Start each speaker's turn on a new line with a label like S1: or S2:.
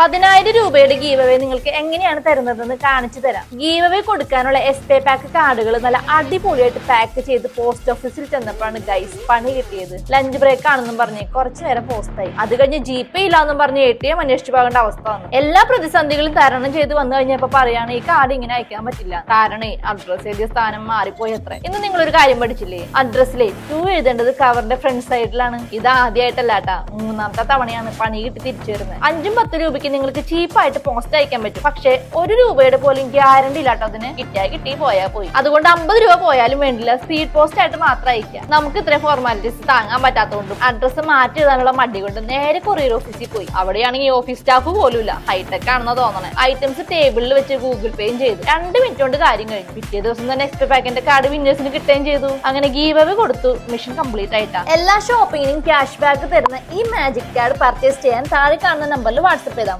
S1: 10,000 രൂപയുടെ give away നിങ്ങൾക്ക് എങ്ങനെയാണ് തരുന്നതെന്ന് കാണിച്ചു തരാം. ഗീവ് അവേ കൊടുക്കാനുള്ള എസ് പാക്ക് കാർഡുകൾ നല്ല അടിപൊളിയായിട്ട് പാക്ക് ചെയ്ത് പോസ്റ്റ് ഓഫീസിൽ ചെന്നപ്പോഴാണ് ഗൈസ് പണി കിട്ടിയത്. ലഞ്ച് ബ്രേക്ക് ആണെന്നും പറഞ്ഞ് കുറച്ചു നേരം പോസ്റ്റായി. അത് കഴിഞ്ഞ് ജിപേ ഇല്ലാന്നും പറഞ്ഞ് ATM അന്വേഷിച്ചു പോകേണ്ട അവസ്ഥ വന്നു. എല്ലാ പ്രതിസന്ധികളും തരണം ചെയ്ത് വന്നു കഴിഞ്ഞപ്പോ പറയാണ് ഈ കാർഡ് ഇങ്ങനെ അയക്കാൻ പറ്റില്ല, കാരണം അഡ്രസ് എഴുതിയ സ്ഥാനം മാറിപ്പോയി അത്ര. ഇന്ന് നിങ്ങളൊരു കാര്യം പഠിച്ചില്ലേ? അഡ്രസ്സിലെ 2 എഴുതേണ്ടത് കവറിന്റെ ഫ്രണ്ട് സൈഡിലാണ്. ഇത് ആദ്യമായിട്ടല്ലാട്ടാ, 3ാമത്തെ തവണയാണ് പണി കിട്ടി തിരിച്ചു വരുന്നത്. 5-10 രൂപയ്ക്ക് നിങ്ങൾക്ക് ചീപ്പായിട്ട് പോസ്റ്റ് അയക്കാൻ പറ്റും. പക്ഷെ 1 രൂപയുടെ പോലും ഗ്യാരണ്ടി ഇല്ലാട്ടോ അതിന്. കിട്ടി പോയാൽ പോയി. അതുകൊണ്ട് 50 രൂപ പോയാലും വേണ്ടില്ല, സ്പീഡ് പോസ്റ്റ് ആയിട്ട് മാത്രം അയക്കാം. നമുക്ക് ഇത്രയും ഫോർമാലിറ്റീസ് താങ്ങാൻ പറ്റാത്തതുകൊണ്ടും അഡ്രസ് മാറ്റി എഴുതാനുള്ള മടി കൊണ്ട് നേരെ കൊറിയർ ഓഫീസിൽ പോയി. അവിടെയാണെങ്കിൽ ഓഫീസ് സ്റ്റാഫ് പോലുമില്ല, ഹൈടെക് ആണെന്ന് തോന്നണേ. ഐറ്റംസ് ടേബിളിൽ വെച്ച് ഗൂഗിൾ പേയും ചെയ്തു. 2 മിനിറ്റ് കൊണ്ട് കാര്യം കഴിഞ്ഞു. പിറ്റേ ദിവസം തന്നെ എക്സ്പെ പാക്കിന്റെ കാർഡ് വിന്നേഴ്സിന് കിട്ടുകയും ചെയ്തു. അങ്ങനെ ഗീവ് അവേ കൊടുത്തു. മിഷൻ കംപ്ലീറ്റ് ആയിട്ടാ. എല്ലാ ഷോപ്പിങ്ങിനും ക്യാഷ് ബാക്ക് തരുന്ന ഈ മാജിക് കാർഡ് പർച്ചേസ് ചെയ്യാൻ താഴെ കാണുന്ന നമ്പറിൽ വാട്സ്ആപ്പ് ചെയ്താൽ